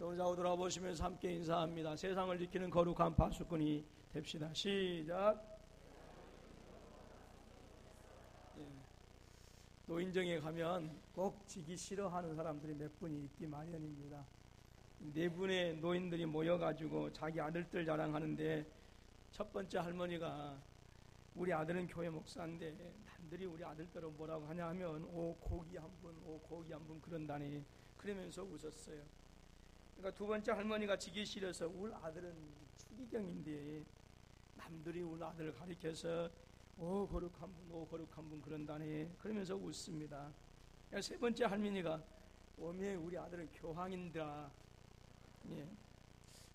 좋은 좌우 돌아보시면서 함께 인사합니다. 세상을 지키는 거룩한 파수꾼이 됩시다. 시작. 노인정에 가면 꼭 지기 싫어하는 사람들이 몇 분이 있기 마련입니다. 네 분의 노인들이 모여가지고 자기 아들들 자랑하는데, 첫 번째 할머니가 우리 아들은 교회 목사인데 남들이 우리 아들들은 뭐라고 하냐 하면 오 고기 한 분 그런다니, 그러면서 웃었어요. 그러니까 두 번째 할머니가 지기 싫어서 우리 아들은 추기경인데 남들이 우리 아들을 가리켜서 오 거룩한 분 그런다니, 그러면서 웃습니다. 그러니까 세 번째 할머니가 어메 우리 아들은 교황인들아, 예.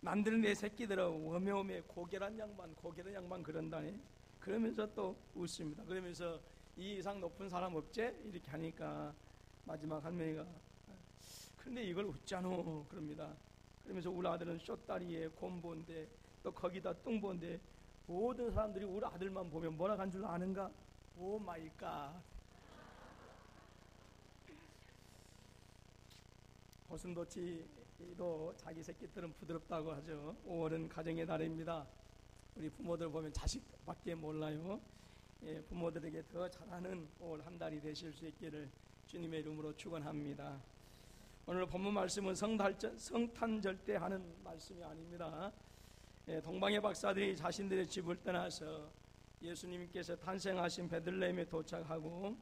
남들은 내 새끼들은 어메 고결한 양반 그런다니, 그러면서 또 웃습니다. 그러면서 이 이상 높은 사람 없지? 이렇게 하니까 마지막 할머니가 그런데 이걸 웃자노 그럽니다. 그러면서 우리 아들은 쇼다리에 곰본데 또 거기다 뚱본데 모든 사람들이 우리 아들만 보면 뭐라 간 줄 아는가? 오 마이 갓. 고슴도치도 자기 새끼들은 부드럽다고 하죠. 5월은 가정의 달입니다. 우리 부모들 보면 자식밖에 몰라요. 예, 부모들에게 더 잘하는 5월 한 달이 되실 수 있기를 주님의 이름으로 축원합니다. 오늘 본문 말씀은 성탄절 때 하는 말씀이 아닙니다. 예, 동방의 박사들이 자신들의 집을 떠나서 예수님께서 탄생하신 베들레헴에 도착하고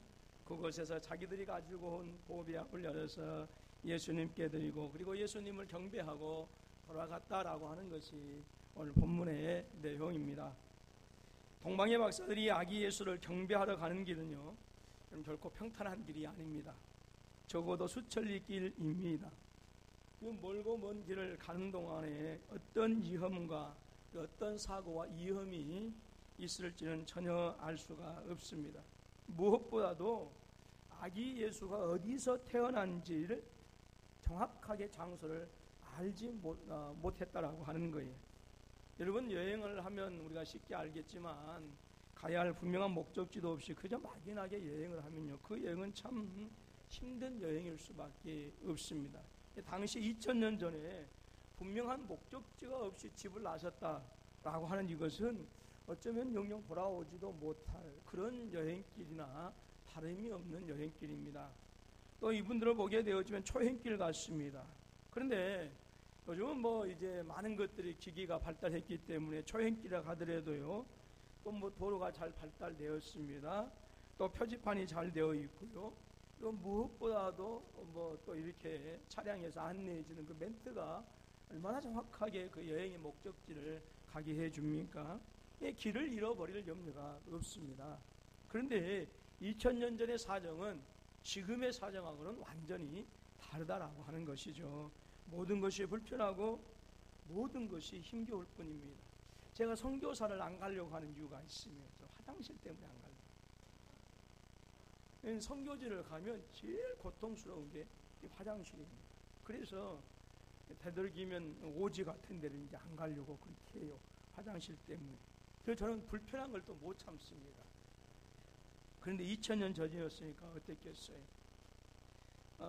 그곳에서 자기들이 가지고 온 보배합을 열어서 예수님께 드리고 그리고 예수님을 경배하고 돌아갔다라고 하는 것이 오늘 본문의 내용입니다. 동방의 박사들이 아기 예수를 경배하러 가는 길은요, 결코 평탄한 길이 아닙니다. 적어도 수천리 길입니다. 그 멀고 먼 길을 가는 동안에 어떤 위험과 어떤 사고와 위험이 있을지는 전혀 알 수가 없습니다. 무엇보다도 아기 예수가 어디서 태어난지를 정확하게 장소를 알지 못했다라고 하는 거예요. 여러분, 여행을 하면 우리가 쉽게 알겠지만 가야 할 분명한 목적지도 없이 그저 막연하게 여행을 하면요, 그 여행은 참 힘든 여행일 수밖에 없습니다. 당시 2000년 전에 분명한 목적지가 없이 집을 나섰다라고 하는 이것은 어쩌면 영영 돌아오지도 못할 그런 여행길이나 다름이 없는 여행길입니다. 또 이분들을 보게 되어지면 초행길 같습니다. 그런데 요즘은 뭐 이제 많은 것들이 기기가 발달했기 때문에 초행길에 가더라도요, 또 뭐 도로가 잘 발달되었습니다. 또 표지판이 잘 되어 있고요. 또 무엇보다도 뭐 또 이렇게 차량에서 안내해 주는 그 멘트가 얼마나 정확하게 그 여행의 목적지를 가게 해 줍니까? 길을 잃어버릴 염려가 없습니다. 그런데 2000년 전의 사정은 지금의 사정하고는 완전히 다르다라고 하는 것이죠. 모든 것이 불편하고 모든 것이 힘겨울 뿐입니다. 제가 선교사를 안 가려고 하는 이유가 있습니다. 화장실 때문에 안 가려고. 선교지를 가면 제일 고통스러운 게 화장실입니다. 그래서 되도록이면 오지 같은 데를 이제 안 가려고 그렇게 해요. 화장실 때문에. 그래서 저는 불편한 걸 또 못 참습니다. 그런데 2000년 전이었으니까 어땠겠어요?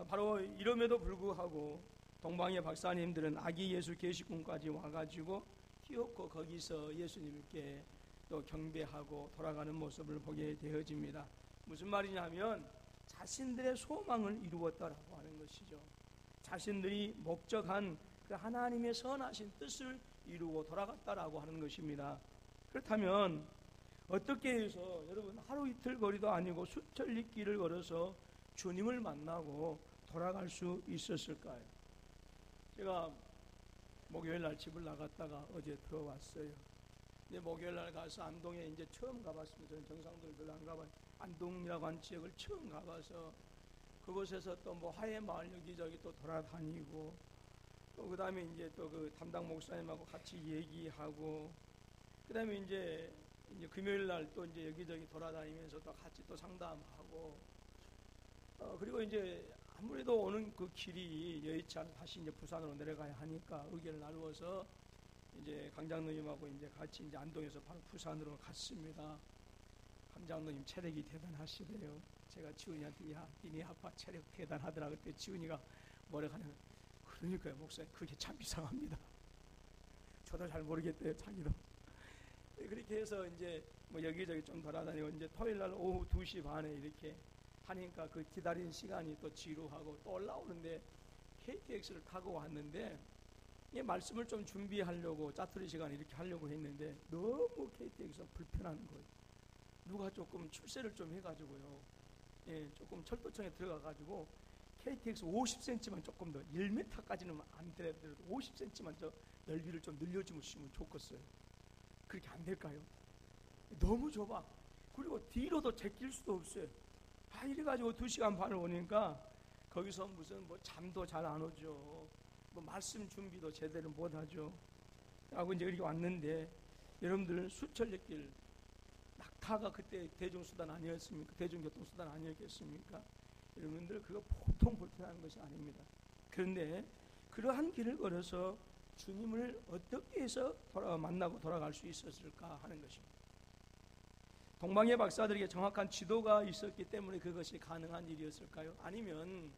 바로 이럼에도 불구하고 동방의 박사님들은 아기 예수 계시궁까지 와가지고 기어코 거기서 예수님께 또 경배하고 돌아가는 모습을 보게 되어집니다. 무슨 말이냐면 자신들의 소망을 이루었다라고 하는 것이죠. 자신들이 목적한 그 하나님의 선하신 뜻을 이루고 돌아갔다라고 하는 것입니다. 그렇다면 어떻게 해서 여러분 하루 이틀 거리도 아니고 수천리 길을 걸어서 주님을 만나고 돌아갈 수 있었을까요? 제가 목요일날 집을 나갔다가 어제 들어왔어요. 근데 목요일날 가서 안동에 이제 처음 가봤습니다. 저는 경상도를 별로 안 가봐요. 안동이라고 하는 지역을 처음 가봐서 그곳에서 또 뭐 화해마을 여기저기 또 돌아다니고 또 그 다음에 이제 또 그 담당 목사님하고 같이 얘기하고 그 다음에 이제 금요일날 또 이제 여기저기 돌아다니면서 또 같이 또 상담하고 그리고 이제 아무래도 오는 그 길이 여의치 않아 다시 이제 부산으로 내려가야 하니까 의견을 나누어서 이제 강장로님하고 이제 같이 이제 안동에서 바로 부산으로 갔습니다. 강장로님 체력이 대단하시대요. 제가 지훈이한테 야, 니네 아빠 체력 대단하더라. 그때 지훈이가 뭐라 하냐면 그러니까요, 목사님, 그게 참 이상합니다. 저도 잘 모르겠대요, 자기도. 그렇게 해서 이제 뭐 여기저기 좀 돌아다니고, 이제 토요일 날 오후 2시 반에 이렇게 하니까 그 기다린 시간이 또 지루하고, 또 올라오는데 KTX를 타고 왔는데, 이 말씀을 좀 준비하려고 짜투리 시간 이렇게 하려고 했는데 너무 KTX가 불편한 거예요. 누가 조금 출세를 좀 해가지고요, 예, 조금 철도청에 들어가가지고 KTX 50cm만 조금 더, 1m까지는 안 되더라도 50cm만 저 넓이를 좀 늘려주시면 좋겠어요. 그렇게 안 될까요? 너무 좁아. 그리고 뒤로도 제낄 수도 없어요. 이래가지고 2시간 반을 오니까 거기서 무슨 뭐 잠도 잘 안 오죠. 뭐 말씀 준비도 제대로 못 하죠. 하고 이제 이렇게 왔는데, 여러분들 수철역길 낙타가 그때 대중수단 아니었습니까? 대중교통수단 아니었겠습니까? 여러분들 그거 보통 불편한 것이 아닙니다. 그런데 그러한 길을 걸어서 주님을 어떻게 해서 만나고 돌아갈 수 있었을까 하는 것입니다. 동방의 박사들에게 정확한 지도가 있었기 때문에 그것이 가능한 일이었을까요? 아니면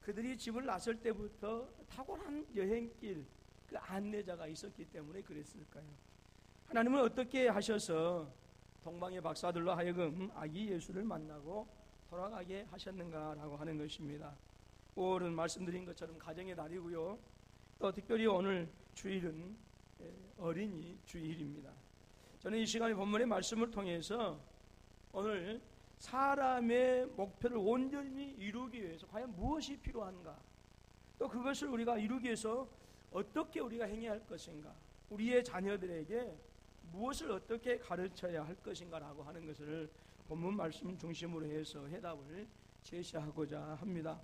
그들이 집을 나설 때부터 탁월한 여행길, 그 안내자가 있었기 때문에 그랬을까요? 하나님은 어떻게 하셔서 동방의 박사들로 하여금 아기 예수를 만나고 돌아가게 하셨는가라고 하는 것입니다. 5월은 말씀드린 것처럼 가정의 날이고요, 또 특별히 오늘 주일은 어린이 주일입니다. 저는 이 시간에 본문의 말씀을 통해서 오늘 사람의 목표를 온전히 이루기 위해서 과연 무엇이 필요한가, 또 그것을 우리가 이루기 위해서 어떻게 우리가 행해야 할 것인가, 우리의 자녀들에게 무엇을 어떻게 가르쳐야 할 것인가라고 하는 것을 본문 말씀 중심으로 해서 해답을 제시하고자 합니다.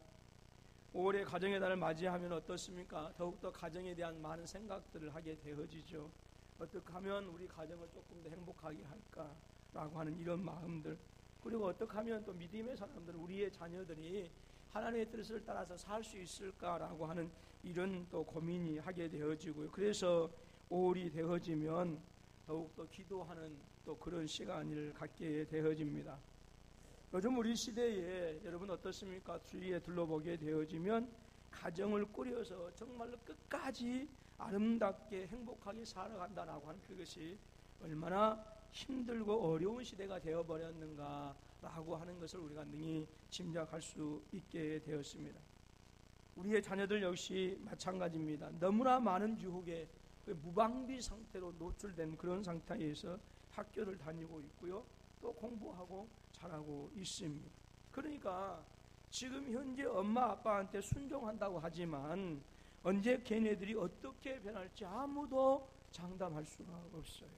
5월의 가정의 달을 맞이하면 어떻습니까? 더욱더 가정에 대한 많은 생각들을 하게 되어지죠. 어떻게 하면 우리 가정을 조금 더 행복하게 할까라고 하는 이런 마음들, 그리고 어떻게 하면 또 믿음의 사람들, 우리의 자녀들이 하나님의 뜻을 따라서 살 수 있을까라고 하는 이런 또 고민이 하게 되어지고요. 그래서 5월이 되어지면 더욱더 기도하는 또 그런 시간을 갖게 되어집니다. 요즘 우리 시대에 여러분 어떻습니까? 주위에 둘러보게 되어지면 가정을 꾸려서 정말로 끝까지 아름답게 행복하게 살아간다라고 하는 그것이 얼마나 힘들고 어려운 시대가 되어버렸는가라고 하는 것을 우리가 능히 짐작할 수 있게 되었습니다. 우리의 자녀들 역시 마찬가지입니다. 너무나 많은 유혹에 무방비 상태로 노출된 그런 상태에서 학교를 다니고 있고요, 또 공부하고 잘하고 있습니다. 그러니까 지금 현재 엄마 아빠한테 순종한다고 하지만 언제 걔네들이 어떻게 변할지 아무도 장담할 수가 없어요.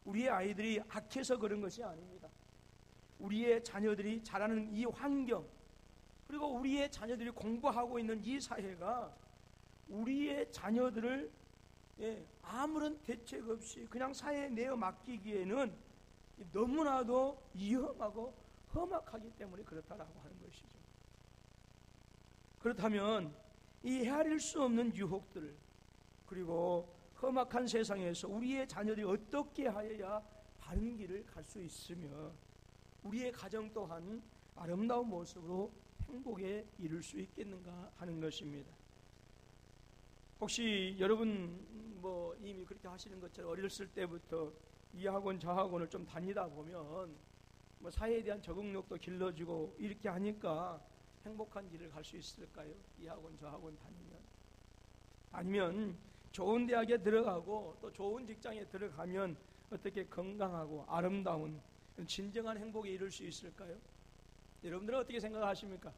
우리의 아이들이 악해서 그런 것이 아닙니다. 우리의 자녀들이 자라는 이 환경, 그리고 우리의 자녀들이 공부하고 있는 이 사회가 우리의 자녀들을 아무런 대책 없이 그냥 사회에 내어 맡기기에는 너무나도 위험하고 험악하기 때문에 그렇다라고 하는 것이죠. 그렇다면 이 헤아릴 수 없는 유혹들, 그리고 험악한 세상에서 우리의 자녀들이 어떻게 하여야 바른 길을 갈 수 있으며 우리의 가정 또한 아름다운 모습으로 행복에 이룰 수 있겠는가 하는 것입니다. 혹시 여러분 뭐 이미 그렇게 하시는 것처럼 어렸을 때부터 이 학원 저 학원을 좀 다니다 보면 뭐 사회에 대한 적응력도 길러지고 이렇게 하니까 행복한 길을 갈 수 있을까요? 이 학원 저 학원 다니면. 아니면 좋은 대학에 들어가고 또 좋은 직장에 들어가면 어떻게 건강하고 아름다운 진정한 행복에 이룰 수 있을까요? 여러분들은 어떻게 생각하십니까?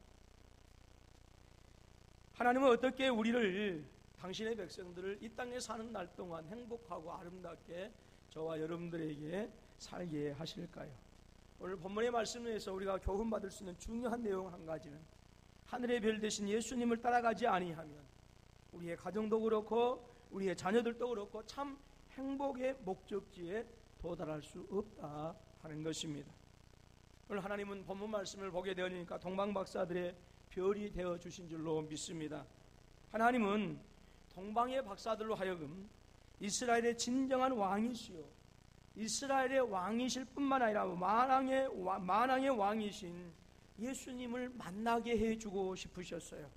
하나님은 어떻게 우리를, 당신의 백성들을 이 땅에 사는 날 동안 행복하고 아름답게 저와 여러분들에게 살게 하실까요? 오늘 본문의 말씀에서 우리가 교훈받을 수 있는 중요한 내용 한 가지는, 하늘의 별 대신 예수님을 따라가지 아니하면 우리의 가정도 그렇고 우리의 자녀들도 그렇고 참 행복의 목적지에 도달할 수 없다 하는 것입니다. 오늘 하나님은 본문 말씀을 보게 되니까 동방박사들의 별이 되어 주신 줄로 믿습니다. 하나님은 동방의 박사들로 하여금 이스라엘의 진정한 왕이시요, 이스라엘의 왕이실 뿐만 아니라 만왕의 왕이신 예수님을 만나게 해주고 싶으셨어요.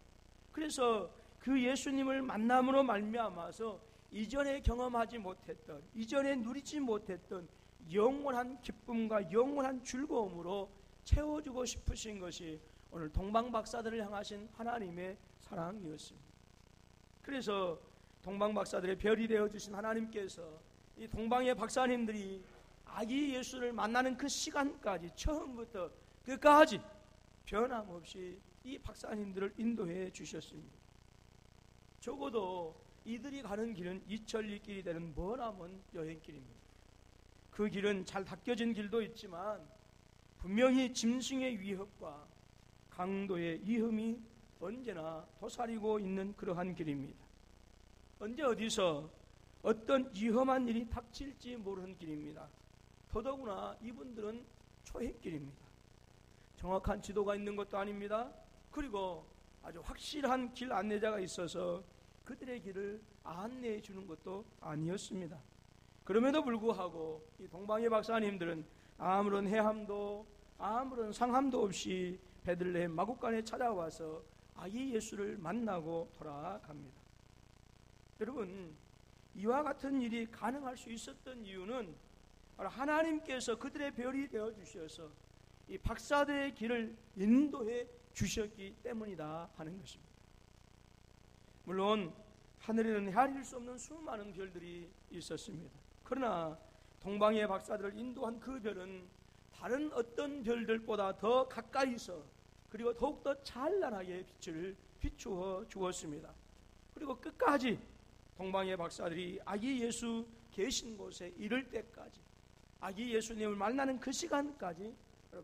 그래서 그 예수님을 만남으로 말미암아서 이전에 경험하지 못했던, 이전에 누리지 못했던 영원한 기쁨과 영원한 즐거움으로 채워주고 싶으신 것이 오늘 동방박사들을 향하신 하나님의 사랑이었습니다. 그래서 동방박사들의 별이 되어주신 하나님께서 이 동방의 박사님들이 아기 예수를 만나는 그 시간까지 처음부터 끝까지 변함없이 이 박사님들을 인도해 주셨습니다. 적어도 이들이 가는 길은 이천리길이 되는 머나먼 여행길입니다. 그 길은 잘 닦여진 길도 있지만 분명히 짐승의 위협과 강도의 위험이 언제나 도사리고 있는 그러한 길입니다. 언제 어디서 어떤 위험한 일이 닥칠지 모르는 길입니다. 더더구나 이분들은 초행길입니다. 정확한 지도가 있는 것도 아닙니다. 그리고 아주 확실한 길 안내자가 있어서 그들의 길을 안내해 주는 것도 아니었습니다. 그럼에도 불구하고 이 동방의 박사님들은 아무런 해함도 아무런 상함도 없이 베들레헴 마구간에 찾아와서 아기 예수를 만나고 돌아갑니다. 여러분, 이와 같은 일이 가능할 수 있었던 이유는 바로 하나님께서 그들의 별이 되어 주셔서 이 박사들의 길을 인도해 주셨기 때문이다 하는 것입니다. 물론 하늘에는 헤아릴 수 없는 수많은 별들이 있었습니다. 그러나 동방의 박사들을 인도한 그 별은 다른 어떤 별들보다 더 가까이서 그리고 더욱더 찬란하게 빛을 비추어 주었습니다. 그리고 끝까지 동방의 박사들이 아기 예수 계신 곳에 이를 때까지, 아기 예수님을 만나는 그 시간까지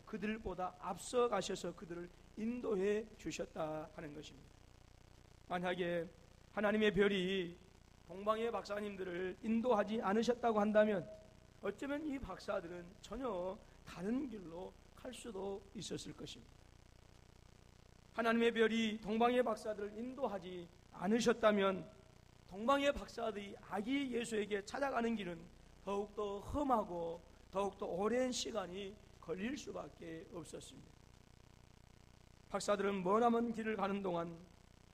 그들보다 앞서 가셔서 그들을 인도해 주셨다 하는 것입니다. 만약에 하나님의 별이 동방의 박사님들을 인도하지 않으셨다고 한다면 어쩌면 이 박사들은 전혀 다른 길로 갈 수도 있었을 것입니다. 하나님의 별이 동방의 박사들을 인도하지 않으셨다면 동방의 박사들이 아기 예수에게 찾아가는 길은 더욱더 험하고 더욱더 오랜 시간이 걸릴 수밖에 없었습니다. 박사들은 머나먼 길을 가는 동안,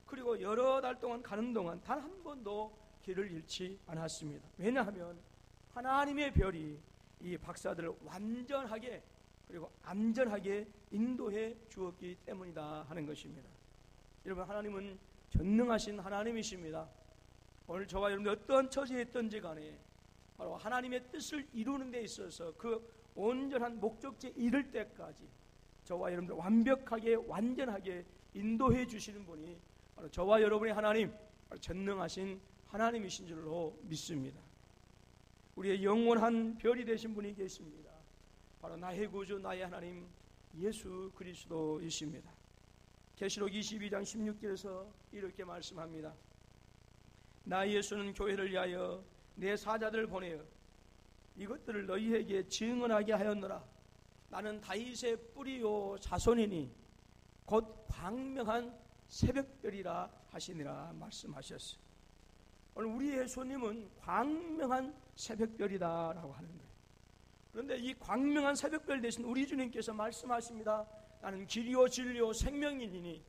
그리고 여러 달 동안 가는 동안 단 한 번도 길을 잃지 않았습니다. 왜냐하면 하나님의 별이 이 박사들을 완전하게 그리고 안전하게 인도해 주었기 때문이다 하는 것입니다. 여러분, 하나님은 전능하신 하나님이십니다. 오늘 저와 여러분들 어떤 처지에 있든지 간에 바로 하나님의 뜻을 이루는 데 있어서 그 온전한 목적지에 이를 때까지 저와 여러분들 완벽하게 완전하게 인도해 주시는 분이 바로 저와 여러분의 하나님, 바로 전능하신 하나님이신 줄로 믿습니다. 우리의 영원한 별이 되신 분이 계십니다. 바로 나의 구주, 나의 하나님 예수 그리스도이십니다. 계시록 22장 16절에서 이렇게 말씀합니다. 나 예수는 교회를 위하여 내 사자들을 보내어 이것들을 너희에게 증언하게 하였노라. 나는 다윗의 뿌리요 자손이니 곧 광명한 새벽별이라 하시니라 말씀하셨어요. 오늘 우리 예수님은 광명한 새벽별이다라고 하는 거예요. 그런데 이 광명한 새벽별 대신 우리 주님께서 말씀하십니다. 나는 길이요 진리요 생명이니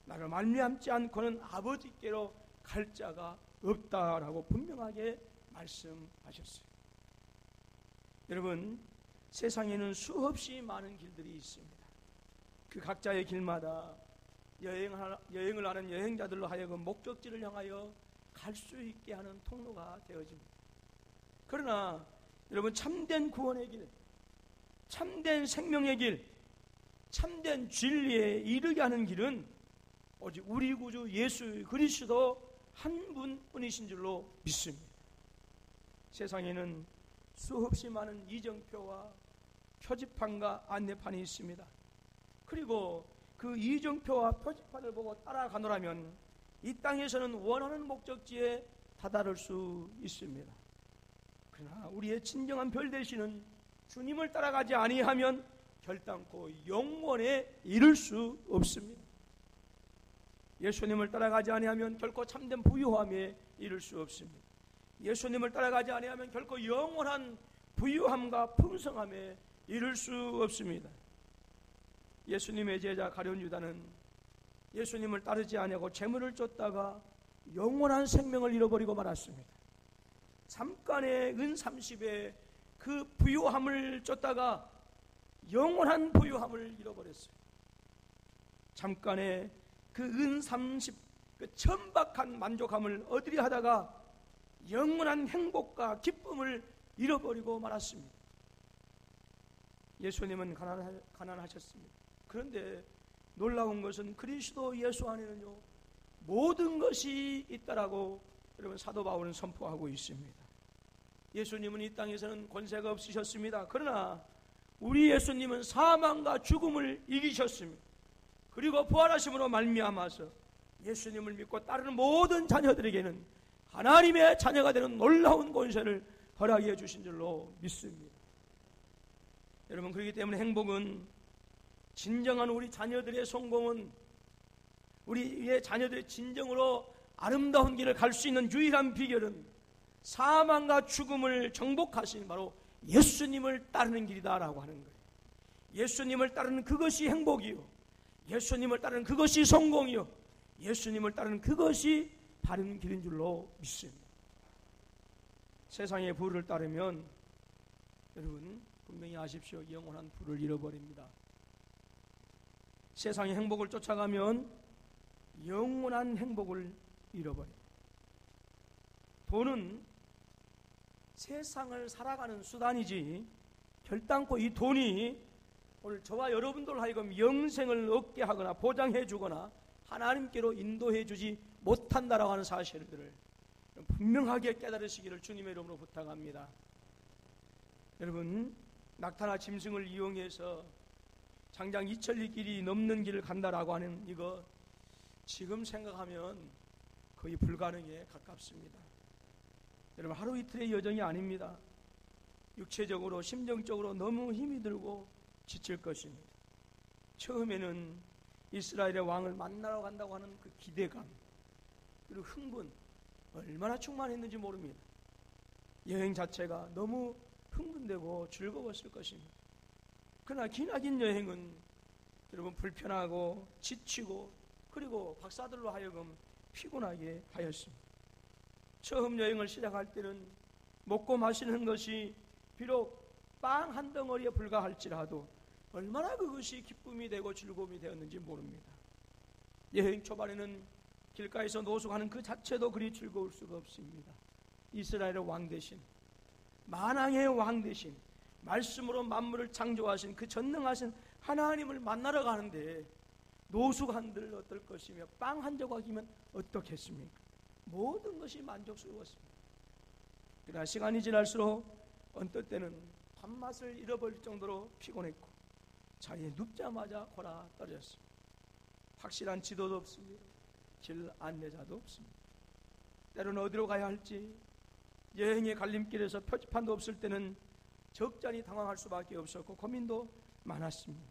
나를 말미암지 않고는 아버지께로 갈 자가 없다라고 분명하게 말씀하셨어요. 여러분, 세상에는 수없이 많은 길들이 있습니다. 그 각자의 길마다 여행을 하는 여행자들로 하여금 목적지를 향하여 갈 수 있게 하는 통로가 되어집니다. 그러나 여러분, 참된 구원의 길, 참된 생명의 길, 참된 진리에 이르게 하는 길은 오직 우리 구주 예수 그리스도 한 분뿐이신 줄로 믿습니다. 세상에는 수없이 많은 이정표와 표지판과 안내판이 있습니다. 그리고 그 이정표와 표지판을 보고 따라가노라면 이 땅에서는 원하는 목적지에 다다를 수 있습니다. 그러나 우리의 진정한 별 되시는 주님을 따라가지 아니하면 결단코 영원에 이를 수 없습니다. 예수님을 따라가지 아니하면 결코 참된 부유함에 이를 수 없습니다. 예수님을 따라가지 아니하면 결코 영원한 부유함과 풍성함에 이를 수 없습니다. 예수님의 제자 가룟 유다는 예수님을 따르지 아니하고 재물을 쫓다가 영원한 생명을 잃어버리고 말았습니다. 잠깐의 은 30의 그 부유함을 쫓다가 영원한 부유함을 잃어버렸어요. 잠깐의 그 은 30, 그 천박한 만족함을 얻으려 하다가 영원한 행복과 기쁨을 잃어버리고 말았습니다. 예수님은 가난하셨습니다. 그런데 놀라운 것은 그리스도 예수 안에는요, 모든 것이 있다라고 여러분 사도 바울은 선포하고 있습니다. 예수님은 이 땅에서는 권세가 없으셨습니다. 그러나 우리 예수님은 사망과 죽음을 이기셨습니다. 그리고 부활하심으로 말미암아서 예수님을 믿고 따르는 모든 자녀들에게는 하나님의 자녀가 되는 놀라운 권세를 허락해 주신 줄로 믿습니다. 여러분, 그렇기 때문에 행복은, 진정한 우리 자녀들의 성공은, 우리의 자녀들의 진정으로 아름다운 길을 갈 수 있는 유일한 비결은 사망과 죽음을 정복하신 바로 예수님을 따르는 길이다라고 하는 거예요. 예수님을 따르는 그것이 행복이요, 예수님을 따르는 그것이 성공이요, 예수님을 따르는 그것이 바른 길인 줄로 믿습니다. 세상의 부를 따르면 여러분 분명히 아십시오, 영원한 부를 잃어버립니다. 세상의 행복을 쫓아가면 영원한 행복을 잃어버립니다. 돈은 세상을 살아가는 수단이지 결단코 이 돈이 오늘 저와 여러분들 하여금 영생을 얻게 하거나 보장해 주거나 하나님께로 인도해 주지 못한다라고 하는 사실들을 분명하게 깨달으시기를 주님의 이름으로 부탁합니다. 여러분, 낙타나 짐승을 이용해서 장장 2천리 길이 넘는 길을 간다라고 하는 이거 지금 생각하면 거의 불가능에 가깝습니다. 여러분, 하루 이틀의 여정이 아닙니다. 육체적으로 심정적으로 너무 힘이 들고 지칠 것입니다. 처음에는 이스라엘의 왕을 만나러 간다고 하는 그 기대감 그리고 흥분 얼마나 충만했는지 모릅니다. 여행 자체가 너무 흥분되고 즐거웠을 것입니다. 그러나 기나긴 여행은 여러분 불편하고 지치고 그리고 박사들로 하여금 피곤하게 하였습니다. 처음 여행을 시작할 때는 먹고 마시는 것이 비록 빵 한 덩어리에 불과할지라도 얼마나 그것이 기쁨이 되고 즐거움이 되었는지 모릅니다. 여행 초반에는 길가에서 노숙하는 그 자체도 그리 즐거울 수가 없습니다. 이스라엘의 왕 대신, 만왕의 왕 대신 말씀으로 만물을 창조하신 그 전능하신 하나님을 만나러 가는데 노숙한들 어떨 것이며 빵 한 조각이면 어떻겠습니까? 모든 것이 만족스러웠습니다. 그러나 시간이 지날수록 언뜻 때는 밥맛을 잃어버릴 정도로 피곤했고 자리에 눕자마자 골아 떨어졌습니다. 확실한 지도도 없습니다. 길 안내자도 없습니다. 때로는 어디로 가야 할지 여행의 갈림길에서 표지판도 없을 때는 적잖이 당황할 수밖에 없었고 고민도 많았습니다.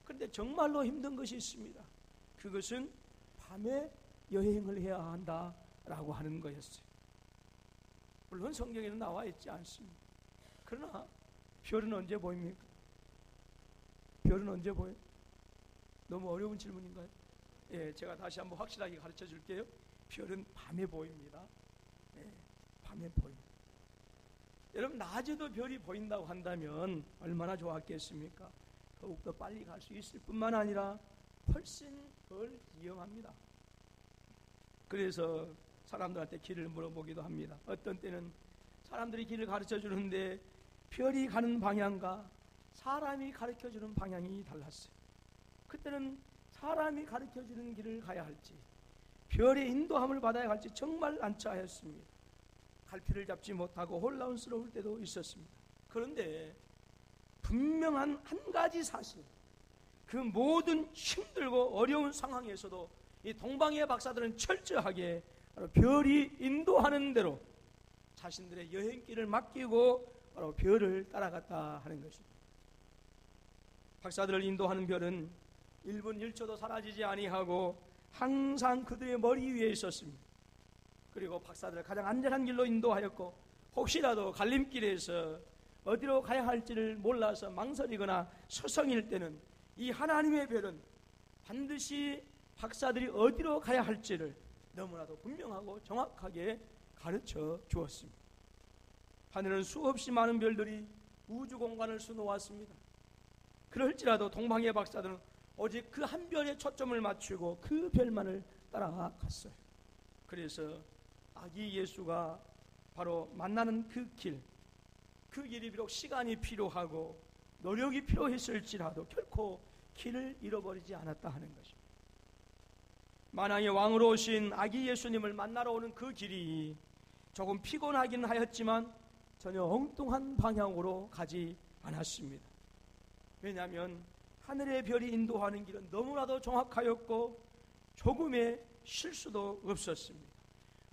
그런데 정말로 힘든 것이 있습니다. 그것은 밤에 여행을 해야 한다라고 하는 거였어요. 물론 성경에는 나와 있지 않습니다. 그러나 별은 언제 보입니까? 별은 언제 보여요? 너무 어려운 질문인가요? 예, 제가 다시 한번 확실하게 가르쳐 줄게요. 별은 밤에 보입니다. 예, 밤에 보입니다. 여러분, 낮에도 별이 보인다고 한다면 얼마나 좋았겠습니까? 더욱더 빨리 갈 수 있을 뿐만 아니라 훨씬 덜 위험합니다. 그래서 사람들한테 길을 물어보기도 합니다. 어떤 때는 사람들이 길을 가르쳐 주는데 별이 가는 방향과 사람이 가르쳐 주는 방향이 달랐어요. 그때는 사람이 가르쳐 주는 길을 가야 할지 별의 인도함을 받아야 할지 정말 난처하였습니다. 갈피를 잡지 못하고 혼란스러울 때도 있었습니다. 그런데 분명한 한 가지 사실, 그 모든 힘들고 어려운 상황에서도 이 동방의 박사들은 철저하게 바로 별이 인도하는 대로 자신들의 여행길을 맡기고 바로 별을 따라갔다 하는 것입니다. 박사들을 인도하는 별은 1분 1초도 사라지지 아니하고 항상 그들의 머리 위에 있었습니다. 그리고 박사들을 가장 안전한 길로 인도하였고 혹시라도 갈림길에서 어디로 가야 할지를 몰라서 망설이거나 서성일 때는 이 하나님의 별은 반드시 박사들이 어디로 가야 할지를 너무나도 분명하고 정확하게 가르쳐 주었습니다. 하늘은 수없이 많은 별들이 우주 공간을 수놓았습니다. 그럴지라도 동방의 박사들은 오직 그 한 별에 초점을 맞추고 그 별만을 따라갔어요. 그래서 아기 예수가 바로 만나는 그 길이 비록 시간이 필요하고 노력이 필요했을지라도 결코 길을 잃어버리지 않았다 하는 것입니다. 만왕의 왕으로 오신 아기 예수님을 만나러 오는 그 길이 조금 피곤하긴 하였지만 전혀 엉뚱한 방향으로 가지 않았습니다. 왜냐하면 하늘의 별이 인도하는 길은 너무나도 정확하였고 조금의 실수도 없었습니다.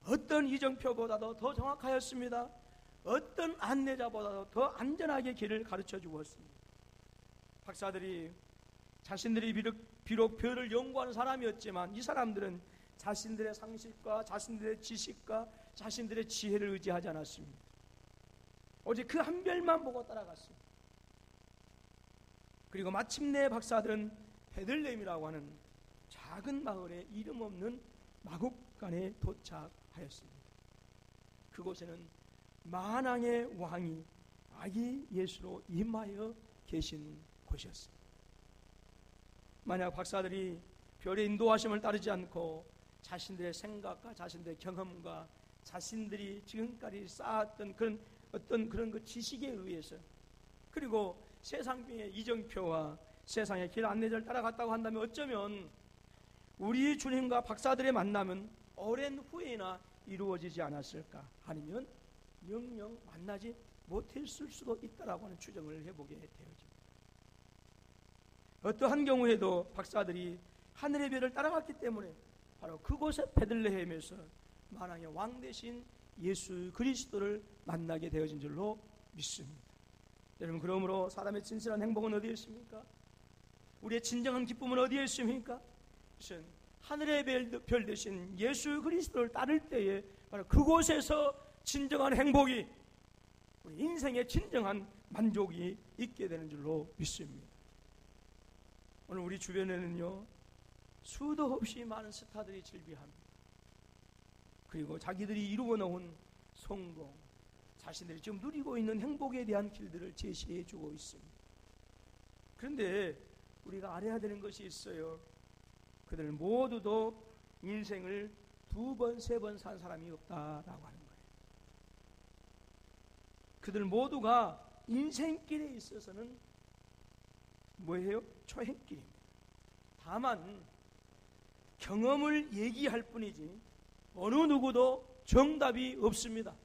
어떤 이정표보다도 더 정확하였습니다. 어떤 안내자보다도 더 안전하게 길을 가르쳐 주었습니다. 박사들이 자신들이 비록 별을 연구하는 사람이었지만 이 사람들은 자신들의 상식과 자신들의 지식과 자신들의 지혜를 의지하지 않았습니다. 오직 그 한 별만 보고 따라갔습니다. 그리고 마침내 박사들은 베들레헴이라고 하는 작은 마을에 이름 없는 마국간에 도착하였습니다. 그곳에는 만왕의 왕이 아기 예수로 임하여 계신 곳이었습니다. 만약 박사들이 별의 인도하심을 따르지 않고 자신들의 생각과 자신들의 경험과 자신들이 지금까지 쌓았던 그런 그 지식에 의해서 그리고 세상의 이정표와 세상의 길 안내자를 따라갔다고 한다면 어쩌면 우리 주님과 박사들의 만남은 오랜 후에나 이루어지지 않았을까, 아니면 영영 만나지 못했을 수도 있다라고 하는 추정을 해보게 되어집니다. 어떠한 경우에도 박사들이 하늘의 별을 따라갔기 때문에 바로 그곳의 베들레헴에서 만왕의 왕 대신 예수 그리스도를 만나게 되어진 줄로 믿습니다. 여러분, 그러므로 사람의 진실한 행복은 어디에 있습니까? 우리의 진정한 기쁨은 어디에 있습니까? 그것은 하늘의 별 대신 예수 그리스도를 따를 때에 바로 그곳에서 진정한 행복이, 우리 인생의 진정한 만족이 있게 되는 줄로 믿습니다. 오늘 우리 주변에는요, 수도 없이 많은 스타들이 즐비합니다. 그리고 자기들이 이루어 놓은 성공, 자신들이 지금 누리고 있는 행복에 대한 길들을 제시해 주고 있습니다. 그런데 우리가 알아야 되는 것이 있어요. 그들 모두도 인생을 2번, 3번 산 사람이 없다라고 하는 거예요. 그들 모두가 인생길에 있어서는 뭐예요? 초행길입니다. 다만 경험을 얘기할 뿐이지 어느 누구도 정답이 없습니다.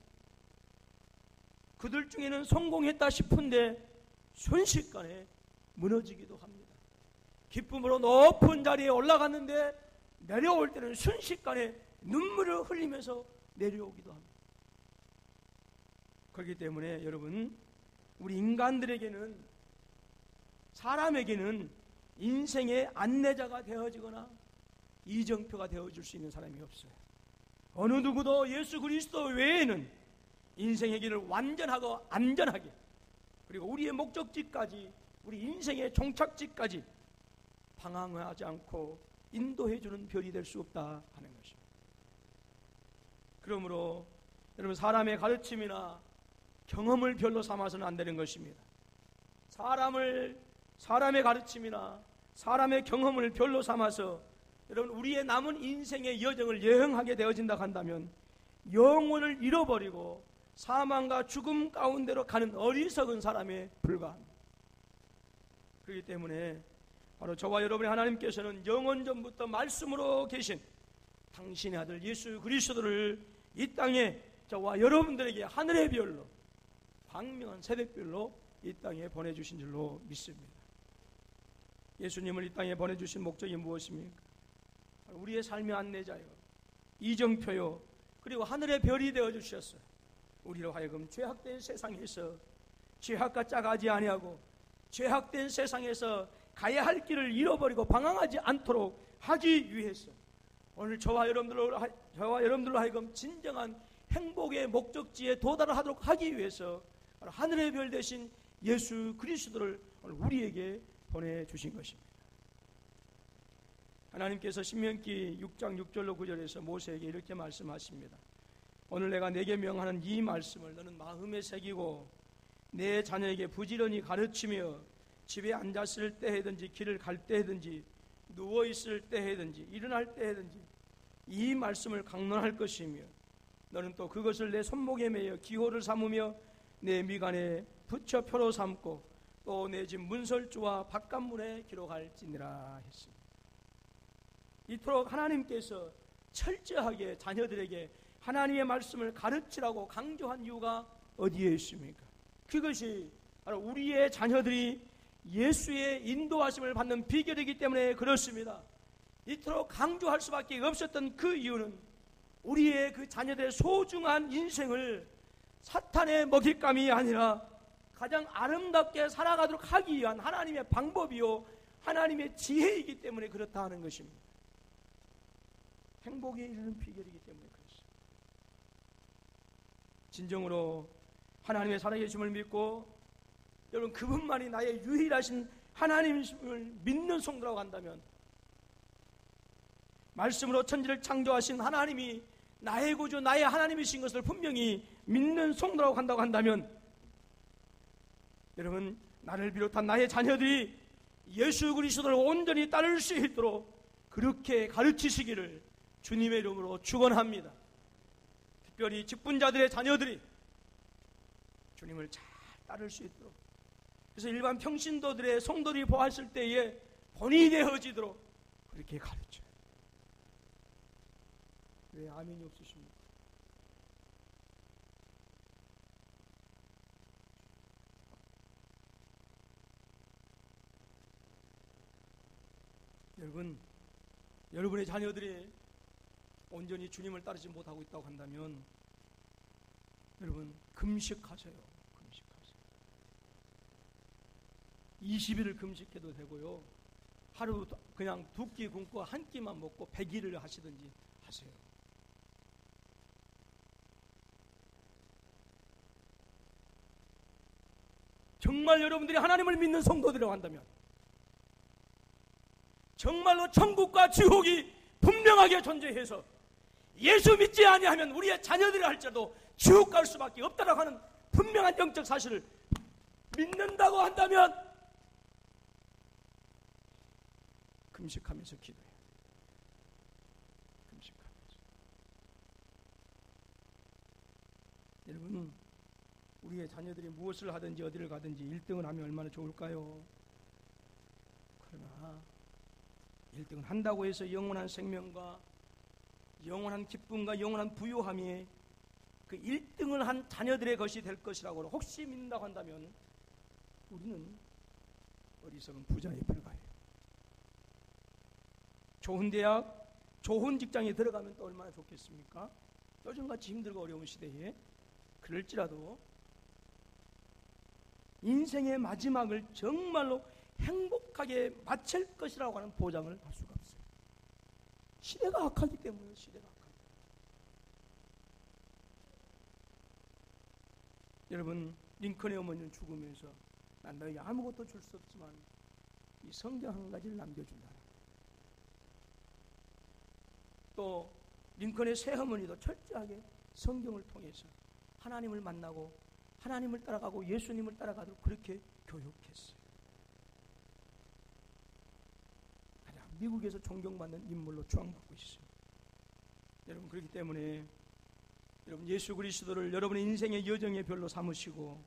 그들 중에는 성공했다 싶은데 순식간에 무너지기도 합니다. 기쁨으로 높은 자리에 올라갔는데 내려올 때는 순식간에 눈물을 흘리면서 내려오기도 합니다. 그렇기 때문에 여러분, 우리 인간들에게는, 사람에게는 인생의 안내자가 되어지거나 이정표가 되어줄 수 있는 사람이 없어요. 어느 누구도 예수 그리스도 외에는 인생의 길을 완전하고 안전하게, 그리고 우리의 목적지까지, 우리 인생의 종착지까지 방황하지 않고 인도해주는 별이 될 수 없다 하는 것입니다. 그러므로 여러분, 사람의 가르침이나 경험을 별로 삼아서는 안 되는 것입니다. 사람의 가르침이나 사람의 경험을 별로 삼아서 여러분, 우리의 남은 인생의 여정을 여행하게 되어진다 한다면 영혼을 잃어버리고 사망과 죽음 가운데로 가는 어리석은 사람에 불과합니다. 그렇기 때문에 바로 저와 여러분의 하나님께서는 영원전부터 말씀으로 계신 당신의 아들 예수 그리스도를 이 땅에 저와 여러분들에게 하늘의 별로, 광명한 새벽별로 이 땅에 보내주신 줄로 믿습니다. 예수님을 이 땅에 보내주신 목적이 무엇입니까? 우리의 삶의 안내자요, 이정표요, 그리고 하늘의 별이 되어주셨어요. 우리로 하여금 죄악된 세상에서 죄악과 짜가지 아니하고 죄악된 세상에서 가야 할 길을 잃어버리고 방황하지 않도록 하기 위해서 오늘 저와 여러분들로 하여금 진정한 행복의 목적지에 도달하도록 하기 위해서 하늘의 별 대신 예수 그리스도를 우리에게 보내주신 것입니다. 하나님께서 신명기 6장 6절로 9절에서 모세에게 이렇게 말씀하십니다. 오늘 내가 네게 명하는 이 말씀을 너는 마음에 새기고 내 자녀에게 부지런히 가르치며 집에 앉았을 때든지 길을 갈 때든지 누워있을 때든지 일어날 때든지 이 말씀을 강론할 것이며 너는 또 그것을 내 손목에 매여 기호를 삼으며 내 미간에 붙여 표로 삼고 또 내 집 문설주와 바깥문에 기록할지니라 했습니다. 이토록 하나님께서 철저하게 자녀들에게 하나님의 말씀을 가르치라고 강조한 이유가 어디에 있습니까? 그것이 바로 우리의 자녀들이 예수의 인도하심을 받는 비결이기 때문에 그렇습니다. 이토록 강조할 수밖에 없었던 그 이유는 우리의 그 자녀들의 소중한 인생을 사탄의 먹잇감이 아니라 가장 아름답게 살아가도록 하기 위한 하나님의 방법이요 하나님의 지혜이기 때문에 그렇다 하는 것입니다. 행복에 이르는 비결이기 때문에 그렇습니다. 진정으로 하나님의 살아계심을 믿고 여러분 그분만이 나의 유일하신 하나님을 믿는 성도라고 한다면, 말씀으로 천지를 창조하신 하나님이 나의 구주 나의 하나님이신 것을 분명히 믿는 성도라고 한다고 한다면, 여러분 나를 비롯한 나의 자녀들이 예수 그리스도를 온전히 따를 수 있도록 그렇게 가르치시기를 주님의 이름으로 축원합니다. 특별히 직분자들의 자녀들이 주님을 잘 따를 수 있도록, 그래서 일반 평신도들의 성도들이 보았을 때에 본이 되어지도록 그렇게 가르쳐요. 왜 아멘이 없으십니까? 여러분의 자녀들이 온전히 주님을 따르지 못하고 있다고 한다면 여러분 금식하세요. 금식하세요. 20일을 금식해도 되고요, 하루 그냥 두 끼 굶고 한 끼만 먹고 100일을 하시든지 하세요. 정말 여러분들이 하나님을 믿는 성도들이라고 한다면, 정말로 천국과 지옥이 분명하게 존재해서 예수 믿지 아니하면 우리의 자녀들이 할지라도 지옥 갈 수밖에 없다라고 하는 분명한 영적 사실을 믿는다고 한다면 금식하면서 기도해요. 금식하면서. 여러분, 우리의 자녀들이 무엇을 하든지 어디를 가든지 1등을 하면 얼마나 좋을까요? 그러나 1등을 한다고 해서 영원한 생명과 영원한 기쁨과 영원한 부유함이 그 1등을 한 자녀들의 것이 될 것이라고 혹시 믿는다고 한다면 우리는 어리석은 부자에 불과해요. 좋은 대학, 좋은 직장에 들어가면 또 얼마나 좋겠습니까? 요즘같이 힘들고 어려운 시대에 그럴지라도 인생의 마지막을 정말로 행복하게 마칠 것이라고 하는 보장을 할 수가 없어요. 시대가 악하기 때문에. 시대가 악하기 때문에. 여러분, 링컨의 어머니는 죽으면서 난 너에게 아무것도 줄 수 없지만 이 성경 한 가지를 남겨준다. 또 링컨의 새어머니도 철저하게 성경을 통해서 하나님을 만나고 하나님을 따라가고 예수님을 따라가도록 그렇게 교육했어요. 미국에서 존경받는 인물로 추앙받고 있습니다. 여러분, 그렇기 때문에 여러분 예수 그리스도를 여러분의 인생의 여정의 별로 삼으시고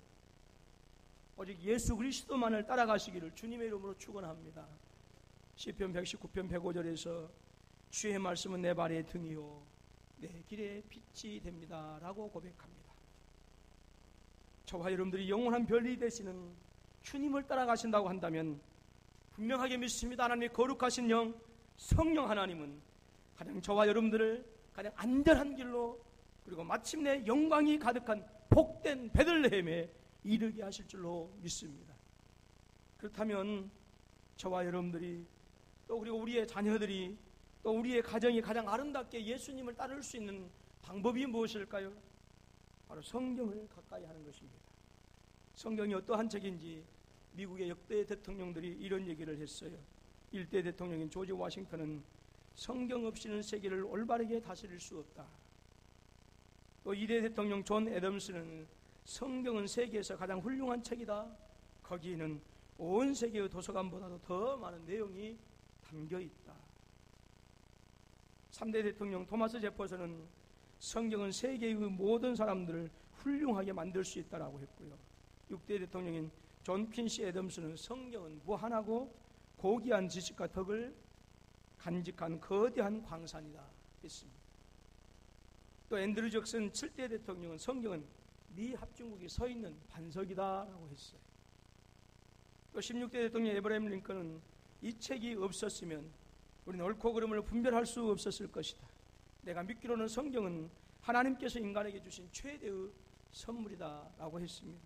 오직 예수 그리스도만을 따라가시기를 주님의 이름으로 축원합니다. 시편 119편 105절에서 주의 말씀은 내 발의 등이요 내 길의 빛이 됩니다 라고 고백합니다. 저와 여러분들이 영원한 별이 되시는 주님을 따라가신다고 한다면 분명하게 믿습니다. 하나님의 거룩하신 영 성령 하나님은 가장 저와 여러분들을 가장 안전한 길로 그리고 마침내 영광이 가득한 복된 베들레헴에 이르게 하실 줄로 믿습니다. 그렇다면 저와 여러분들이 또 그리고 우리의 자녀들이 또 우리의 가정이 가장 아름답게 예수님을 따를 수 있는 방법이 무엇일까요? 바로 성경을 가까이 하는 것입니다. 성경이 어떠한 책인지 미국의 역대 대통령들이 이런 얘기를 했어요. 일대 대통령인 조지 워싱턴은 성경 없이는 세계를 올바르게 다스릴 수 없다. 또 2대 대통령 존 애덤스는 성경은 세계에서 가장 훌륭한 책이다. 거기에는 온 세계의 도서관보다도 더 많은 내용이 담겨 있다. 3대 대통령 토마스 제퍼슨은 성경은 세계의 모든 사람들을 훌륭하게 만들 수 있다라고 했고요. 6대 대통령인 존 퀸시 애덤스는 성경은 무한하고 고귀한 지식과 덕을 간직한 거대한 광산이다 했습니다. 또 앤드류 잭슨 7대 대통령은 성경은 미 합중국이 서 있는 반석이다라고 했어요. 또 16대 대통령 에브라임 링컨은 이 책이 없었으면 우리는 옳고 그름을 분별할 수 없었을 것이다. 내가 믿기로는 성경은 하나님께서 인간에게 주신 최대의 선물이다라고 했습니다.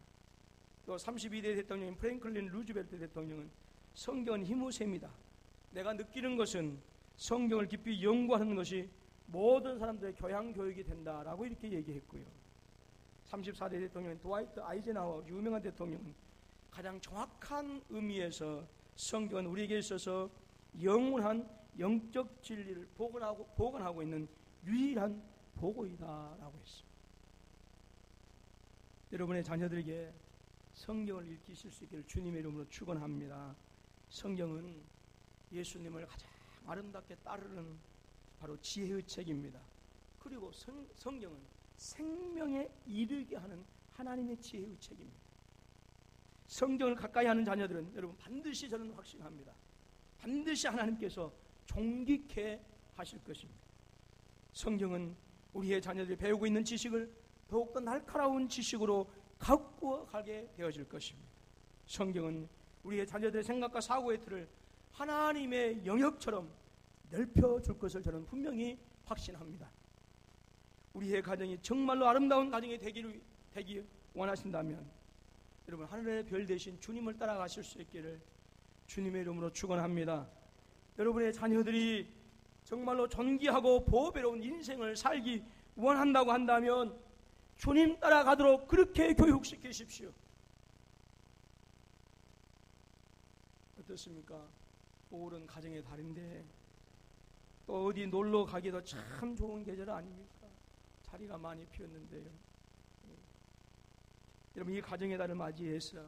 또 32대 대통령인 프랭클린 루즈벨트 대통령은 성경은 힘의 셈이다. 내가 느끼는 것은 성경을 깊이 연구하는 것이 모든 사람들의 교양 교육이 된다라고 이렇게 얘기했고요. 34대 대통령인 드와이트 아이젠하워 유명한 대통령은 가장 정확한 의미에서 성경은 우리에게 있어서 영원한 영적 진리를 보관하고 있는 유일한 보고이다라고 했습니다. 여러분의 자녀들에게 성경을 읽히실 수 있기를 주님의 이름으로 축원합니다. 성경은 예수님을 가장 아름답게 따르는 바로 지혜의 책입니다. 그리고 성경은 생명에 이르게 하는 하나님의 지혜의 책입니다. 성경을 가까이 하는 자녀들은 여러분 반드시 저는 확신합니다. 반드시 하나님께서 존귀케 하실 것입니다. 성경은 우리의 자녀들이 배우고 있는 지식을 더욱더 날카로운 지식으로 갖고 가게 되어질 것입니다. 성경은 우리의 자녀들의 생각과 사고의 틀을 하나님의 영역처럼 넓혀줄 것을 저는 분명히 확신합니다. 우리의 가정이 정말로 아름다운 가정이 되기 원하신다면 여러분 하늘의 별 대신 주님을 따라가실 수 있기를 주님의 이름으로 축원합니다. 여러분의 자녀들이 정말로 존귀하고 보배로운 인생을 살기 원한다고 한다면 주님 따라가도록 그렇게 교육시키십시오. 어떻습니까? 5월은 가정의 달인데 또 어디 놀러 가기도 참 좋은 계절 아닙니까? 자리가 많이 피었는데요. 여러분 이 가정의 달을 맞이해서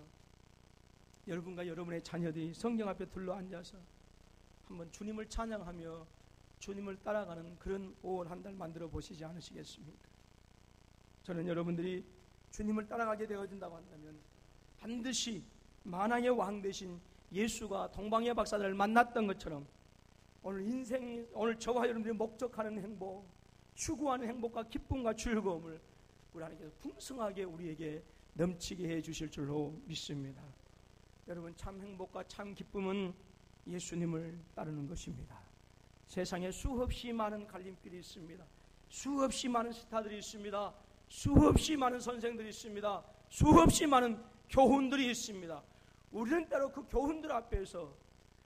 여러분과 여러분의 자녀들이 성경 앞에 둘러앉아서 한번 주님을 찬양하며 주님을 따라가는 그런 5월 한 달 만들어 보시지 않으시겠습니까? 저는 여러분들이 주님을 따라가게 되어진다고 한다면 반드시 만왕의 왕 되신 예수가 동방의 박사들을 만났던 것처럼 오늘 저와 여러분들이 목적하는 행복, 추구하는 행복과 기쁨과 즐거움을 우리 하나님께서 풍성하게 우리에게 넘치게 해 주실 줄로 믿습니다. 여러분 참 행복과 참 기쁨은 예수님을 따르는 것입니다. 세상에 수없이 많은 갈림길이 있습니다. 수없이 많은 스타들이 있습니다. 수없이 많은 선생들이 있습니다. 수없이 많은 교훈들이 있습니다. 우리는 따로 그 교훈들 앞에서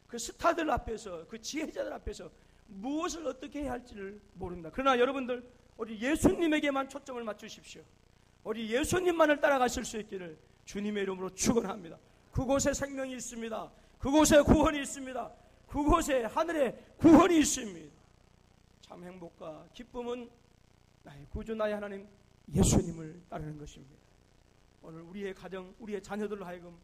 그 스타들 앞에서 그 지혜자들 앞에서 무엇을 어떻게 해야 할지를 모릅니다. 그러나 여러분들 우리 예수님에게만 초점을 맞추십시오. 우리 예수님만을 따라가실 수 있기를 주님의 이름으로 축원합니다. 그곳에 생명이 있습니다. 그곳에 구원이 있습니다. 그곳에 하늘에 구원이 있습니다. 참 행복과 기쁨은 나의 구주 나의 하나님 예수님을 따르는 것입니다. 오늘 우리의 가정, 우리의 자녀들로 하여금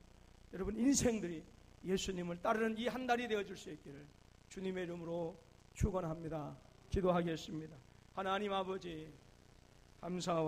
여러분 인생들이 예수님을 따르는 이 한 달이 되어줄 수 있기를 주님의 이름으로 축원합니다. 기도하겠습니다. 하나님 아버지 감사와